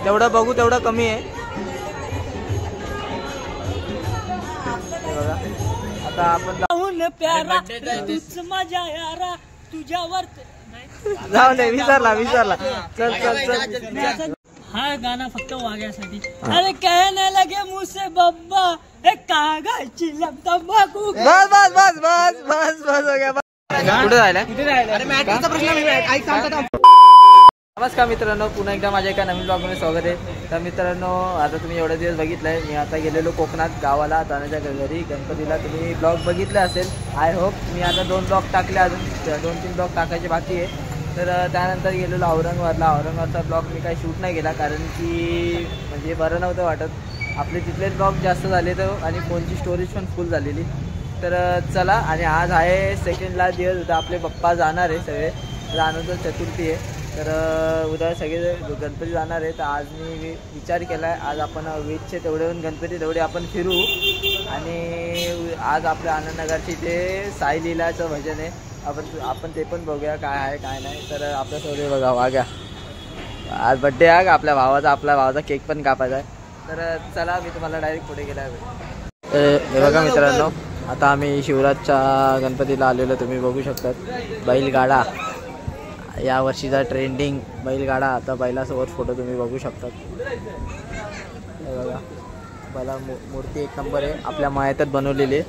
तेवढं बघू तेवढं कमी आहे. बघा आता आपण तुझ्यावर जाऊ दे, विसरला. चल. हा गाणं फक्त वाग्यासाठी. अरे कहने लगे मुझसे बब्बा एक कागज तंबाखू. बस हो गया. कुठे राहिला? नमस्कार मित्रांनो, पुन्हा एकदा माझ्या एका नवीन ब्लॉगमध्ये स्वागत आहे. तर मित्रांनो, आता तुम्ही एवढे दिवस बघितलंय, मी आता गेलेलो कोकणात गावाला तानाच्या घरी गणपतीला. तुम्ही ब्लॉग बघितले असेल आय होप. मी आता 2 ब्लॉग टाकले, अजून 2-3 ब्लॉग टाकायचे बाकी आहे. तर त्यानंतर गेलेलो औरंगाबादचा ब्लॉग मी काही शूट नाही केला, कारण की म्हणजे बरं नव्हतं वाटत. आपले तिथलेच ब्लॉग जास्त झाले तर, आणि फोनची स्टोरेज पण फुल झालेली. तर चला, आणि आज आहे सेकंड लास्ट दिवस होता. आपले पप्पा जाणार आहे सगळे, अनंत चतुर्थी आहे. तर उद्या सगळे गणपती जाणार आहे. तर आज मी विचार केला आहे, आज आपण वेजचे तेवढे गणपती तेवढे आपण फिरू. आणि आज आपल्या आनंदनगरची ते साई लीलाचं भजन आहे, आपण ते पण बघूया काय आहे काय नाही. तर आपल्यासोबत बघा वाग्या, आज बड्डे आहे आपल्या भावाचा केक पण कापायचा आहे. तर चला, मी तुम्हाला डायरेक्ट पुढे गेला आहे. हे बघा मित्रांनो, आता आम्ही शिवराजच्या गणपतीला आलेलो. तुम्ही बघू शकता बैलगाडा, या वर्षीचा ट्रेंडिंग बैलगाडा. आता बैलासोबत फोटो तुम्ही बघू शकतात. हे बघा, बैला मूर्ती 1 नंबर आहे, आपल्या मायातच बनवलेली आहे.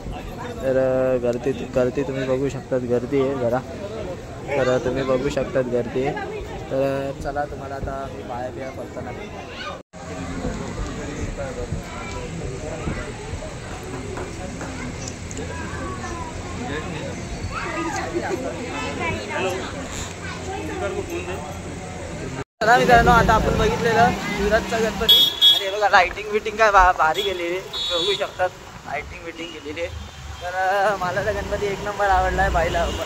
तर गर्दी तुम्ही बघू शकतात, गर्दी आहे जरा. तर तुम्ही बघू शकतात गर्दी आहे. तर चला, तुम्हाला आता मी पाया पडताना चला मित्रांनो, आता आपण बघितलेलं शिवराजचा गणपती. आणि हे बघा, लाईटिंग काय भारी गेलेली बघू शकतात, लाईटिंग गेलेली आहे. तर मला तर गणपती 1 नंबर आवडला आहे.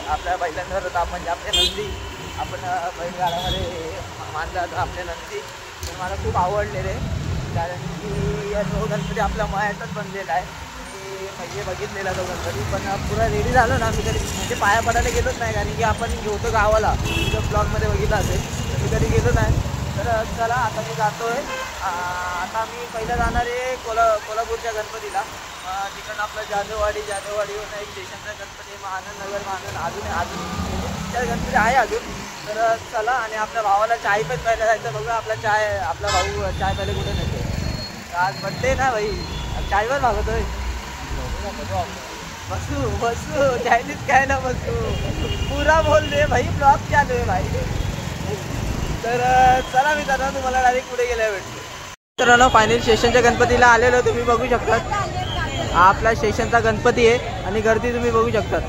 आपल्या बैलांवर होता आपण, आपले नंदी आपण बैलगाड्यामध्ये मानला होता आपले नंदी. तर मला खूप आवडलेले, कारण की तो गणपती आपल्या मायातच बनलेला आहे. म्हणजे बघितलेला तो गणपती, पण पुरा रेडी झालो ना, मी कधी म्हणजे पाया पडायला गेलोच नाही, कारण की आपण होतो गावाला. तुझं ब्लॉगमध्ये बघितलं असेल, तर मी कधी गेलो नाही. तर चला, आता मी जातो आहे. आता मी पहिलं जाणार आहे कोल्हापूरच्या गणपतीला. तिकडं आपलं जाधववाडीहून एक स्टेशनचा गणपती, मग आनंदनगर, अजून गणपती आहे अजून. तर चला, आणि आपल्या भावाला चाय पण प्यायला जायचं. बघा आपला भाऊ चाय पहिले कुठे नेतो. आज बड्डे ना भाई, चायवर मागवतोय. बसू चायनीज काय ना बसू, पुरा बोल दे भाई, ब्लॉग चालू आहे भाई. तर चला मी जाणार, तुम्हाला डायरेक्ट पुढे गेल्या भेटतो. मित्रांनो, फायनल स्टेशनच्या गणपतीला आलेलो. तुम्ही बघू शकतात, हा आपला स्टेशनचा गणपती आहे, आणि गर्दी तुम्ही बघू शकतात.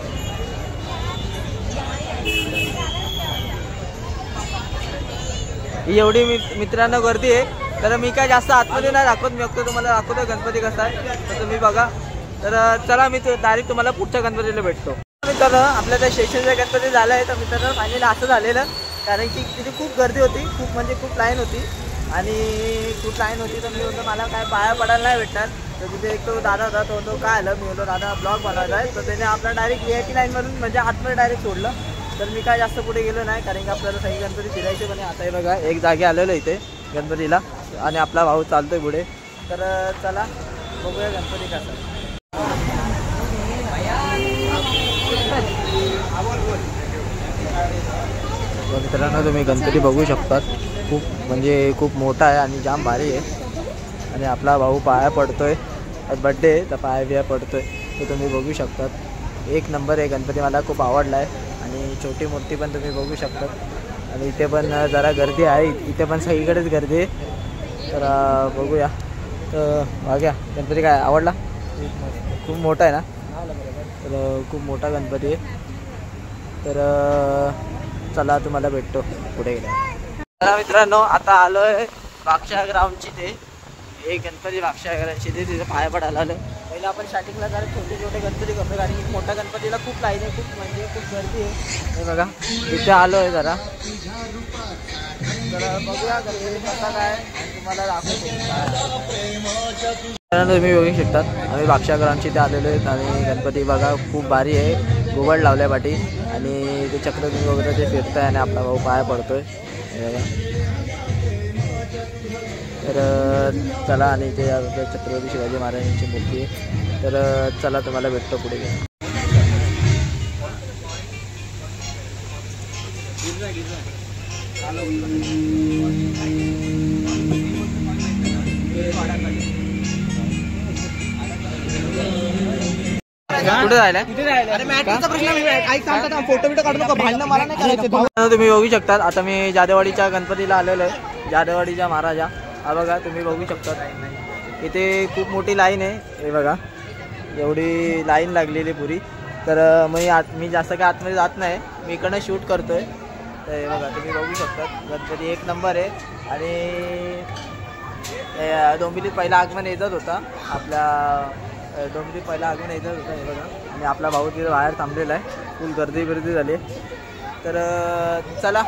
ही एवढी मित्रांनो गर्दी आहे. तर मी काय जास्त आतमध्ये नाही दाखवत, मी फक्त तुम्हाला दाखवतो गणपती कसा आहे, तर तुम्ही बघा. तर चला, मी डायरेक्ट तुम्हाला पुढच्या गणपतीला भेटतो. मित्रांनो, आपल्या त्या स्टेशनचा गणपती झाला आहे. तर मित्रांनो, फायनली असं झालेलं, कारण की तिथे खूप गर्दी होती, खूप लाईन होती. तर मी होतो, मला काय पाया पडायला नाही भेटणार. तर तिथे एक तो दादा होता, तो काय आलं, मी होतो दादा ब्लॉग बनवायचा आहे. तर त्याने आपला डायरेक्ट VIP लाईनमधून म्हणजे आतमध्ये डायरेक्ट सोडलं. तर मी काय जास्त पुढे गेलो नाही, कारण की आपल्याला सगळी गणपती फिरायचे. पण आता हे बघा, एक जागे आलेलो इथे गणपतीला, आणि आपला भाऊ चालतोय पुढे. तर चला बघूया गणपती कसा. मित्रांनो, तुम्ही गणपती बघू शकतात, खूप मोठा आहे आणि जाम भारी आहे. आणि आपला भाऊ पाया पडतोय, बड्डे आहे तर पाया पडतोय. तर तुम्ही बघू शकतात, 1 नंबर आहे गणपती, मला खूप आवडला आहे. आणि छोटी मूर्ती पण तुम्ही बघू शकतात. आणि इथे पण जरा गर्दी आहे, इथे पण सगळीकडेच गर्दी आहे. तर बघूया. तर बघा, गणपती काय आवडला, खूप मोठा आहे ना. तर खूप मोठा गणपती आहे. तर चला, तुम्हाला भेटतो पुढे गेला. तर मित्रांनो, आता आलो आहे भाक्षाग्रामची. ते गणपती भाक्षाग्रामची तिथे पाया पडायला आलं. पहिला आपण स्टार्टिंगला जरा छोटे गणपती करतो, कारण की मोठ्या गणपतीला खूप लाईन आहे, खूप गर्दी आहे. हे बघा, इथे आलो आहे जरा. तर बघूया गणपती कसा काय, तुम्हाला दाखवतो. तुम्ही बघू शकता, आम्ही भाक्षाग्रामची ते आलेलो आहेत. आणि गणपती बघा, खूप भारी आहे, घुबड लावल्या पाठी. आणि ते चक्र तुम्ही वगैरे ते फिरतंय, आणि आपला भाऊ पाया पडतोय. हे बघा, तर चला, आणि इथे छत्रपती शिवाजी महाराजांची मूर्ती आहे. तर चला तुम्हाला भेटतो पुढे. कुठे जायला तुम्ही बघू शकता. आता मी जादेवाडीच्या गणपतीला आलेलो आहे, जादेवाडीच्या महाराजा. हा बघा, तुम्ही बघू शकता इथे खूप मोठी लाईन आहे. हे बघा, एवढी लाईन लागलेली पुरी. तर मी जास्त काय आतमध्ये जात नाही, मी इकडनं शूट करतोय. तर हे बघा, तुम्ही बघू शकता गणपती एक नंबर आहे. आणि डोंबिवलीत पहिला आगमन येतच होता, आपल्या डोंबिवलीत पहिला आगमन येतच होता. हे बघा, आणि आपला भाऊ तिथे बाहेर थांबलेला आहे, फुल गर्दी झाली. तर चला,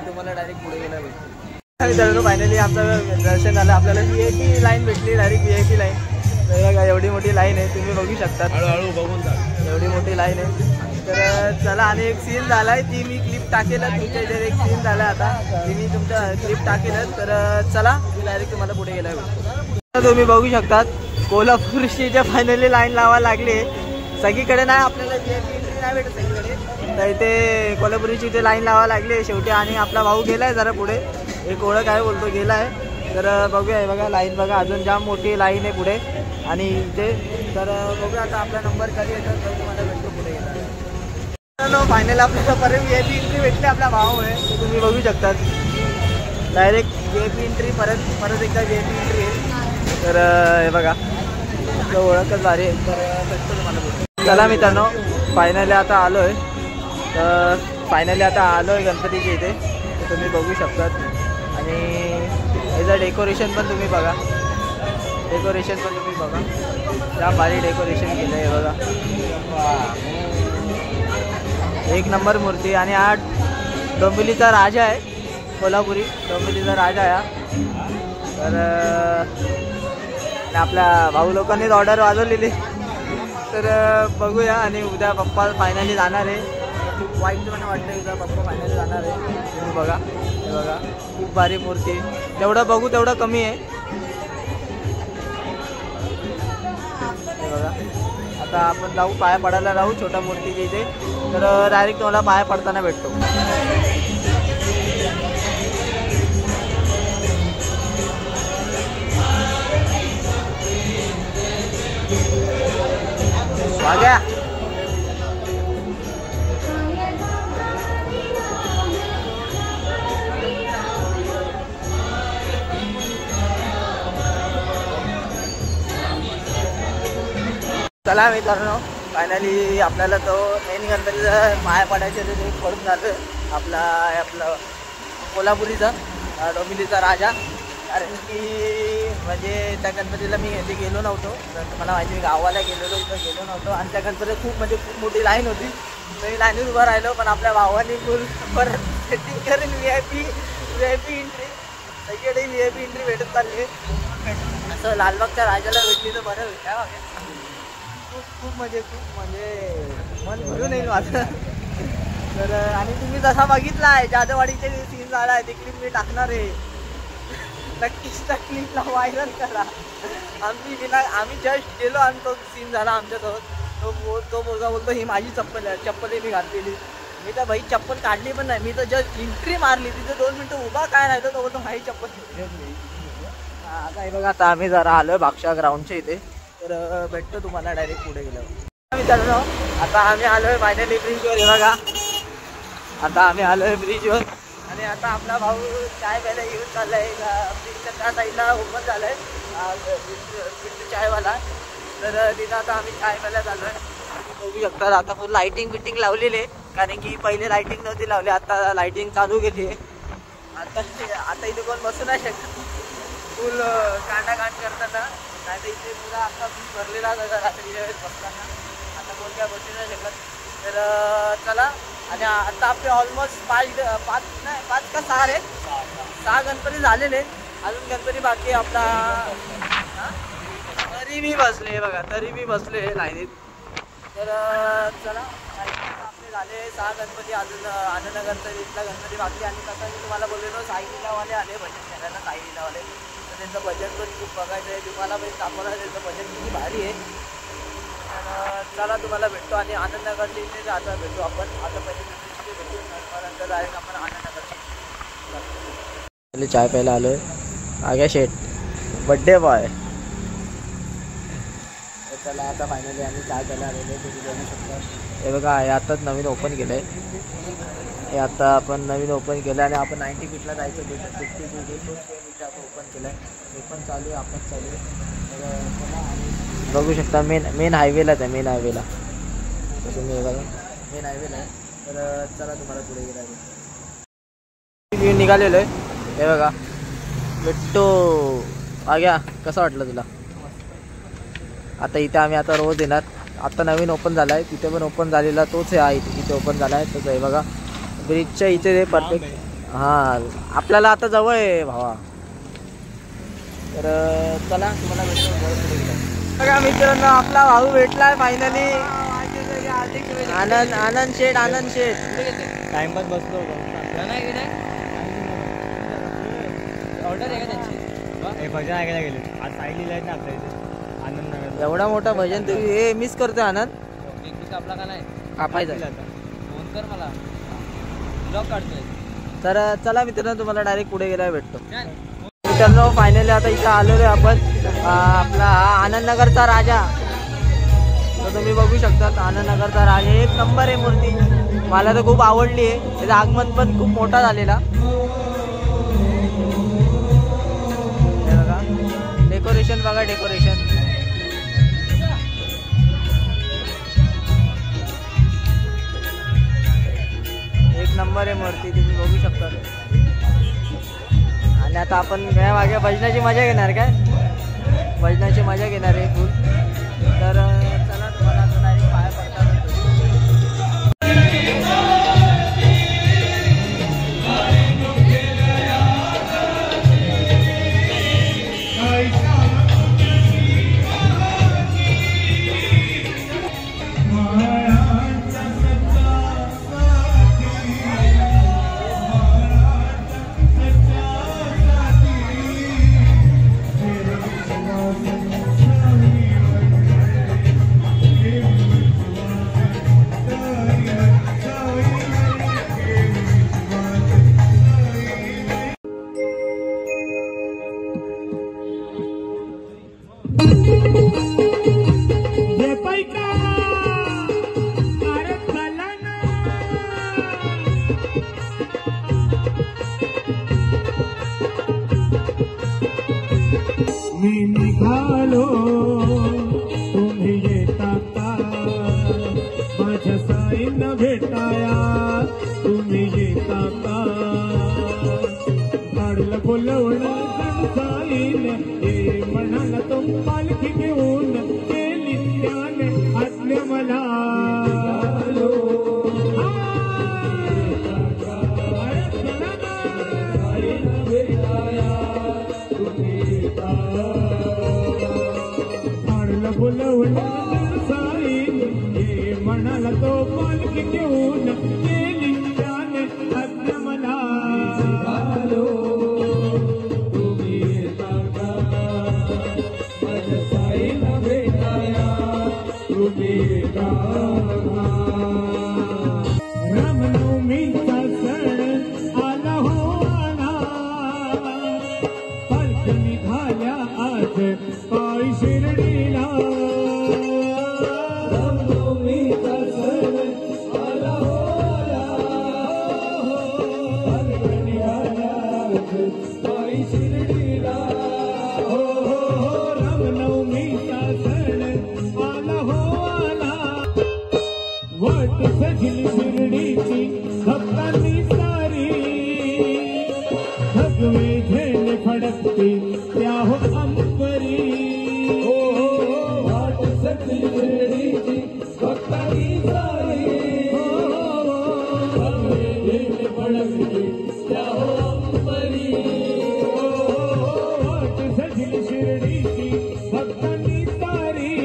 तुम्हाला डायरेक्ट पुढे गेला भेटतो. फायनली आमचं दर्शन झालं, आपल्याला VIP लाईन भेटली, डायरेक्ट VIP लाईन. बघा, एवढी मोठी लाईन आहे, तुम्ही बघू शकता. हळूहळू बघून जा, एवढी मोठी लाईन आहे. तर चला, आणि एक सीन झाला आहे, ती मी क्लिप टाकेलच. तुमच्या इथे एक सीन झाला आहे आता, ती मी तुमच्या क्लिप टाकेलच. तर चला, मी डायरेक्ट तुम्हाला पुढे गेला भेटतो. तुम्ही बघू शकतात कोल्हापूरची जे फायनली लाईन लावायला लागली. सगळीकडे नाही, आपल्याला VIP एंट्री नाही भेटत सगळीकडे. तर इथे कोल्हापुरीची इथे लाईन लावायला लागली शेवटी. आणि आपला भाऊ गेलाय जरा पुढे, एक ओळख आहे बोलतो गेलाय. तर बघूया, बघा लाईन बघा, अजून जाम मोठी लाईन आहे पुढे. आणि इथे तर बघूया आता आपला नंबर कधी येतात, तर तुम्हाला भेटतो पुढे गेला. फायनल आपल्याला परत VIP एंट्री भेटली आपल्या भावामुळे, तुम्ही बघू शकतात. डायरेक्ट VIP एंट्री, परत एकदा VIP एंट्री आहे. तर हे बघा, आपलं ओळखच भारी आहे. तर भेटतो तुम्हाला भेटतो. चला मित्रांनो, फायनली आता आलो आहे. तर फायनली आता आलो आहे गणपतीच्या इथे, तुम्ही बघू शकतात. आणि याचं डेकोरेशन पण तुम्ही बघा, त्या भारी डेकोरेशन केलं आहे बघा, एक नंबर मूर्ती. आणि हा डोंबिवलीचा राजा आहे, कोल्हापुरी डोंबिवलीचा राजा आहे. तर आपल्या भाऊ लोकांनीच ऑर्डर वाजवलेली. तर बघूया. आणि उद्या पप्पा फायनली जाणार आहे, खूप वाईट पण वाटतं, उद्या पप्पा फायनली जाणार आहे. तुम्ही बघा, हे बघा, खूप भारी मूर्ती. जेवढं बघू तेवढं कमी आहे. हे बघा, आता आपण जाऊ, पाया पडायला राहू छोट्या मूर्तीच्या इथे. तर डायरेक्ट तुम्हाला पाया पडताना भेटतो. वाग्या चला मित्रांनो, फायनली आपल्याला तो मेन गणपतीचा पाया पडायचे ते पडून झालं. आपला कोल्हापुरीचा डोंबिवलीचा राजा. कारण की म्हणजे त्या गणपतीला मी इथे गेलो नव्हतो, मला माहिती मी गावाला गेलो नव्हतो. आणि त्या गणपतीला खूप मोठी लाईन होती. मी लाईनीत उभं राहिलो, पण आपल्या भावानी फुल परत सेटिंग करेल VIP एंट्री. सगळीकडे VIP एंट्री भेटत चालली. असं लालबागच्या राजाला भेटली तर बरं भेटा. खूप म्हणजे मन भरून येईल माझं. तर आणि तुम्ही जसा बघितला आहे जादेवाडीचे सीन झाला आहे, ते क्लिप मी टाकणार आहे. नक्कीच त्या क्लिपला व्हायरल करा. आम्ही जस्ट गेलो आणि तो सीन झाला आमच्यासोबत. तो मुलगा बोलतो ही माझी चप्पल आहे मी घातलेली. मी तर भाई चप्पल काढली पण नाही, मी तर जस्ट एंट्री मारली. तिथे 2 मिनटं उभा काय नाही, तो बोलतो माझी चप्पल. आता हे बघा, आता आम्ही जरा आलो भाक्षा ग्राउंडच्या इथे. तर भेटतो तुम्हाला डायरेक्ट पुढे गेलो मित्रांनो. आता आम्ही आलोय फायनली ब्रिजवर. हे बघा, आता आम्ही आलोय ब्रिजवर. आणि आता आपला भाऊ चाय प्यायला येऊन चाललाय. ब्रिजच्या त्या साईडला ओपन झालंय चायवाला. तर तिथं आता आम्ही चाय प्यायला चाललोय. बघू शकता आता फुल लाईटिंग बिटिंग लावलेली आहे, कारण की पहिले लाईटिंग नव्हती लावली, आता लाईटिंग चालू केली आहे. आता इथे कोण बसू नाही शकत, फुल कांडाकांड करताना. नाही तर इथे पुरा असा भरलेला रात्रीच्या वेळेस बसताना. आता कोण काय बसू नाही शकत. तर चला. आणि आता आपले ऑलमोस्ट 5 का 6 आहेत, 6 गणपती झालेले. अजून गणपती बाकी आपला. तरी मी बसले बघा, तरी मी बसले लाईनीत. तर चला, आपले आमचे झाले 6 गणपती, अजून आनंदनगरचा इथला गणपती बाकी. आणि कसं मी तुम्हाला बोललेलो साई लीलावाले आले भजन करायला, साई लीलावाले. तर त्यांचं भजन पण खूप बघायचं आहे तुम्हाला, पण दाखवणार त्यांचं भजन किती भारी आहे. तर चला तुम्हाला भेटतो आणि आनंदनगरच्या इथे आता भेटू आपण. आता पहिले तिथे भेटू, नंतर डायरेक्ट आपण आनंदनगरची चाय प्यायला आलोय. आग्या शेट बड्डे बॉय. चला आता फायनली आम्ही चाय प्यायला आलेलो आहे, तुम्ही बघू शकता. हे बघा हे आताच नवीन ओपन केलं आहे, हे आता आपण नवीन ओपन केलं आणि आपण 90 फीटला जायचं 50 फीट आपण ओपन केलं आहे. हे पण चालू आहे, आपण चालू आहे. बघू शकता मेन हायवेलाच आहे, मेन हायवेला. तर तुम्ही हे बघा मेन हायवेला आहे. तर चला तुम्हाला पुढे गेला व्ह्यू निघालेलो आहे. हे बघा भेटतो. आग्या कसं वाटलं तुला? आता इथे आम्ही आता रोज येणार. आता नवीन ओपन झाला आहे, तिथे पण ओपन झालेला तोच आहे, इथे ओपन झाला आहे तोच आहे. बघा ब्रिजच्या इथे ते परफेक्ट. हां आपल्याला आता जवळ आहे भावा. तर चला तुम्हाला भेटतो. बघा मित्रांनो आपला भाऊ भेटलाय फायनली. आनंद शेठ टाइमपास बसलो ऑर्डर आहे का त्यांची? भजन ऐकायला गेले आज साई लीला आहेत ना आपल्या इथे आनंदनगर. एवढा मोठा भजन तुम्ही हे मिस करतोय आनंद. आपला का नाही कापायचा फोन कर मला, ब्लॉग काढतोय. तर चला मित्रांनो तुम्हाला डायरेक्ट पुढे गेला भेटतो. मित्रांनो फायनली आता इथं आलेलो आहे आपण. आपला आनंदनगरचा राजा. तर तुम्ही बघू शकता आनंदनगरचा राजा एक नंबर आहे मूर्ती. मला तर खूप आवडली आहे. त्याचं आगमन पण खूप मोठा झालेला. बघा डेकोरेशन, बघा डेकोरेशन. एक नंबर आहे मूर्ती, तुम्ही बघू शकता. आणि आता आपण या मागे भजनाची मजा घेणार काय? भजनाची मजा घेणार आहे फुल. तर चला तुम्हाला आता डायरेक्ट पाया पडतात. मी निघालो तुम्ही येता का? माझ्या साईनं भेटाया तुम्ही येता का? काढलं बोलवणं साईन ये म्हणाला तो पालखी घेऊन गेली त्याने आज्ञा मला. बोलवलं साईन ये म्हणाला तो पालखी घेऊन गेली त्याने आज्ञा मला. तुम्ही येता का? माझ्या साईला भेटाया तुम्ही येता का? रामनवमीचा सण आला हो आला. पालखी निघाल्या आज पायी शिर्डीला. वाट सजली शिर्डीची भक्तांनी सारी. भगवे झेंडे फडकते त्या हो अंबरी. वाट सजली शिर्डीची भक्तांनी सारी. भगवे झेंडे फडकते त्या हो अंबरी. वाट सजली शिर्डीची भक्तांनी सारी.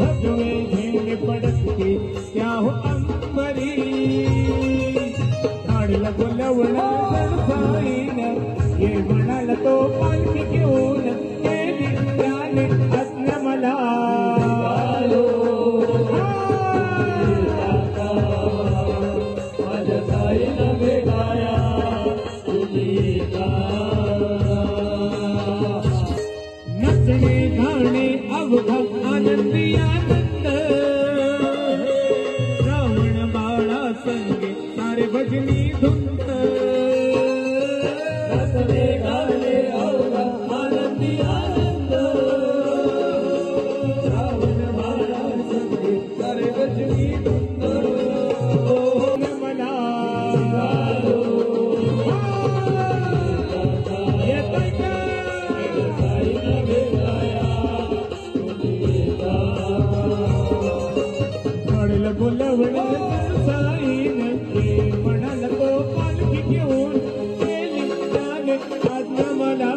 भगवे झेंडे फडकते त्या हो म्हणाला तो पालखी घेऊन गेली त्याने आश्रमाला नचणे गाणे अवघा आनंदी आनंद श्रावण बाळा संगे सारे भजनी धुंद नचणे गाणे अवघा आनंदी आनंद श्रावण बाळा संगे सारे भजनी धुंद मला बोलवण साईन म्हणाला तो पालखी घेऊन गेली त्याने आश्रमाला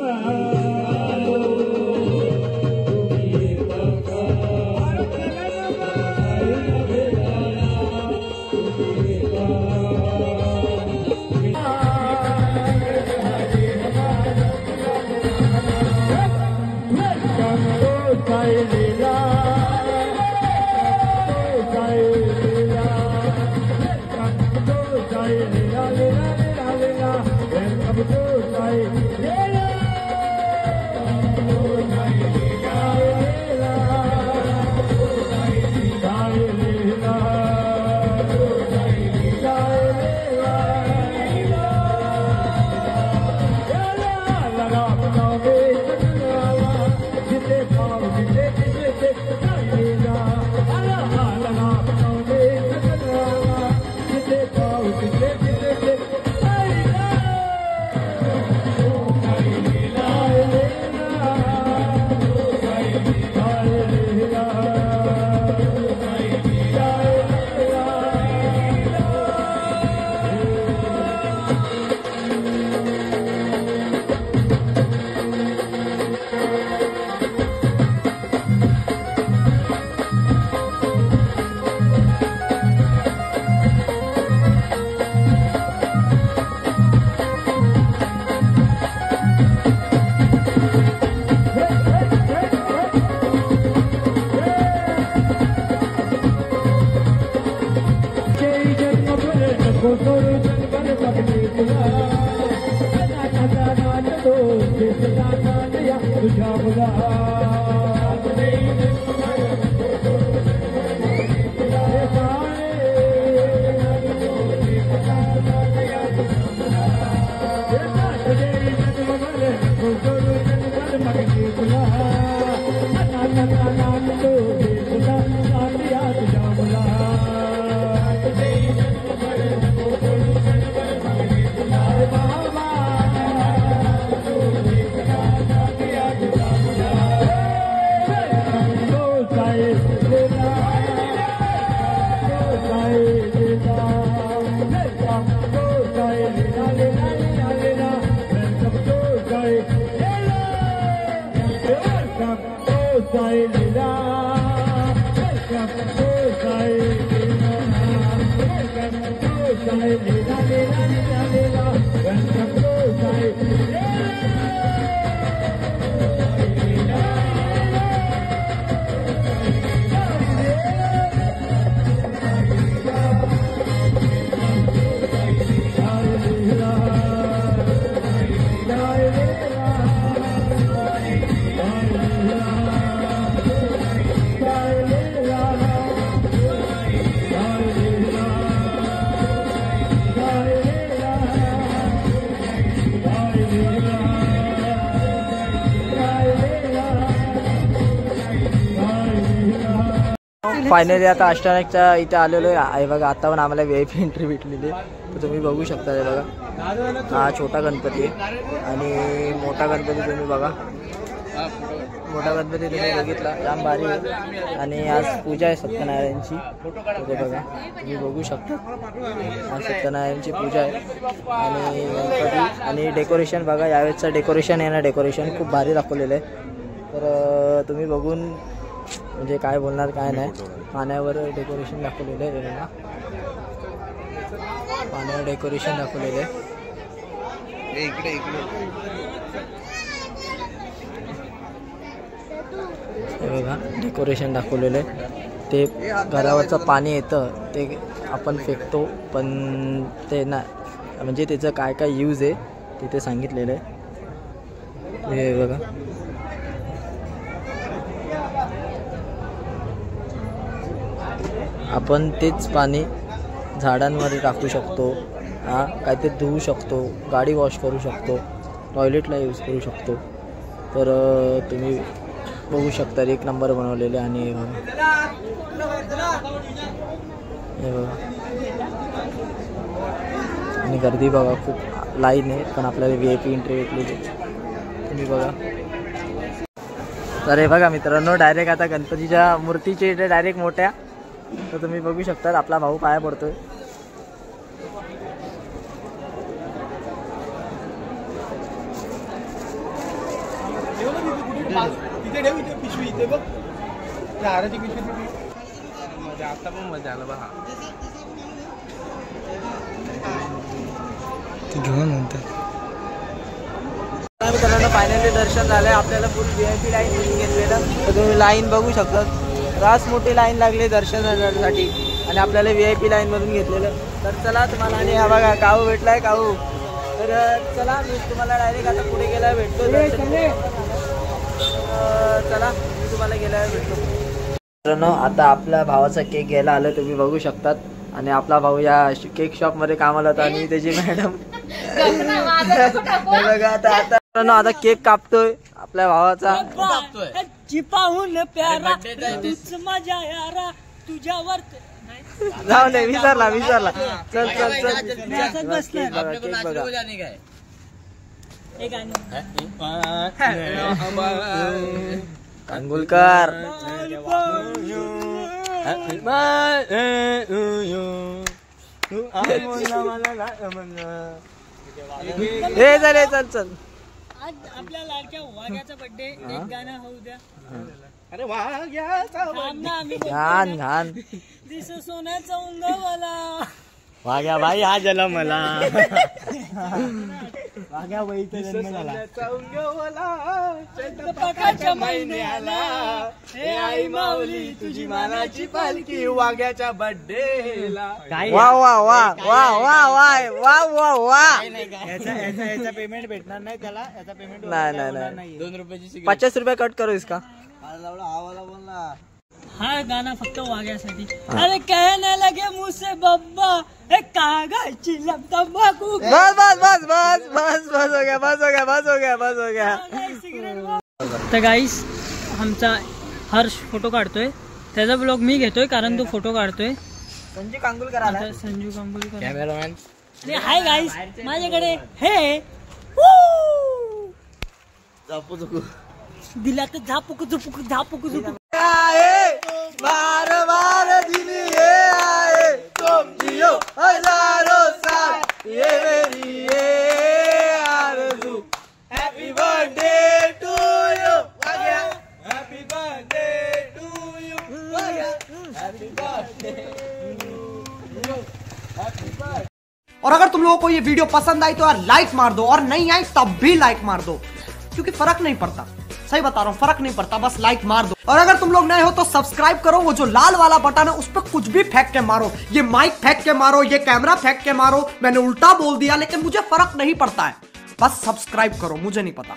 फायनली आता अष्टानकच्या इथे आलेलो आहे बघा. आता पण आम्हाला VIP एंट्री भेटलेली तर तुम्ही बघू शकता. हे बघा हा छोटा गणपती आणि मोठा गणपती तुम्ही बघा. मोठा गणपती तुम्ही बघितला जाम भारी आहे. आणि आज पूजा आहे सत्यनारायणची. हे बघा तुम्ही बघू शकता आज सत्यनारायणची पूजा आहे आणि गणपती आणि डेकोरेशन बघा. यावेळेसचं डेकोरेशन आहे ना, डेकोरेशन खूप भारी दाखवलेलं आहे. तर तुम्ही बघून म्हणजे काय बोलणार काय नाही. पाण्यावर डेकोरेशन दाखवलेलं आहे. बघा पाण्यावर डेकोरेशन दाखवलेलं आहे. बघा डेकोरेशन दाखवलेलं आहे. ते घरावरचं पाणी येतं ते आपण फेकतो, पण ते ना म्हणजे त्याचं काय काय यूज आहे तिथे सांगितलेलं आहे. हे बघा आपण तेच पाणी झाडांमध्ये टाकू शकतो, काय ते धुवू शकतो, गाडी वॉश करू शकतो, टॉयलेटला यूज करू शकतो. तर तुम्ही बघू शकता एक नंबर बनवलेले. आणि हे बघा आणि गर्दी बघा खूप लाईन आहे, पण आपल्याला VIP एंट्री भेटलेली तुम्ही बघा. तर हे बघा मित्रांनो डायरेक्ट आता गणपतीच्या मूर्तीचे इथे डायरेक्ट मोठ्या, तर तुम्ही बघू शकता आपला भाऊ पाया पडतोय. पिशवी इथे बघ, हाराची पिशवी आता पण मजा आला बघा. घेऊन मित्रांनो फायनली दर्शन झालंय. आपल्याला फुल VIP लाईन घेतलेलं, तर तुम्ही लाईन बघू शकता. रास मोठी लाईन लागली दर्शनासाठी आणि आपल्याला VIP लाईनमधून घेतलेलं. तर चला तुम्हाला, आणि हा बघा काऊ भेटलाय काऊ. तर चला मी तुम्हाला डायरेक्ट आता पुढे गेला भेटतो. चला मी तुम्हाला गेल्यावर भेटतो. मित्रांनो आता आपल्या भावाचा केक घ्यायला आलं, तुम्ही बघू शकतात. आणि आपला भाऊ या केक शॉप मध्ये कामाला होता आणि त्याची मॅडम बघा आता आता केक कापतोय आपल्या भावाचा. चिपाहून प्यारा तूच माझ्या यारा तुझ्यावर जाऊ दे, विसरला. चल केक बघा. कांगुलकर हे झाले. चल आज आपल्या लाडक्या वाघ्याचा बर्थडे, एक गाणं होऊ द्या. अरे वाघ्याचा घाण दिस सोन्याचा उंगवला वाघ्या बाई हा जन्म मला वाघ्या बाईचा जन्म झाला. चंद्रप्रकाशच्या महिन्याला हे आई माऊली तुझी मानाची पालखी वाघ्याच्या बर्थडेला. वा वा वा वा वा वा वा वा. याचा पेमेंट भेटणार नाही त्याला, याचा पेमेंट नाही 2 रुपयाची 50 रुपये कट करू इसका. हा गाणं फक्त वाघ्यासाठी. अरे कहने लगे मुझ से बब्बा एक कागज तंबाकू बस हो गया. तर गाईस आमचा हर्ष फोटो काढतोय, त्याचा ब्लॉग मी घेतोय कारण तो फोटो काढतोय. संजू कांगुलकर आला. संजू कांबोलीकर कॅमेरामॅन. हाय गाईस, माझ्याकडे हे दिला तर झापुक बार बार दिन ये आए तुम जियो हजारों साल ये मेरी ये आरज़ू. Happy birthday to you Waghya, happy birthday to you Waghya, happy birthday to you, happy birthday. और अगर तुम लोगों को ये वीडियो पसंद आई तो यार लाइक मार दो, और नहीं आई तब भी लाइक मार दो, क्योंकि फर्क नहीं पड़ता. सही बता रहा हूँ, फर्क नहीं पड़ता, बस लाइक मार दो. और अगर तुम लोग नए हो तो सब्सक्राइब करो. वो जो लाल वाला बटन है उस पर कुछ भी फेंक के मारो, ये माइक फेंक के मारो, ये कैमरा फेंक के मारो. मैंने उल्टा बोल दिया लेकिन मुझे फर्क नहीं पड़ता है, बस सब्सक्राइब करो, मुझे नहीं पता.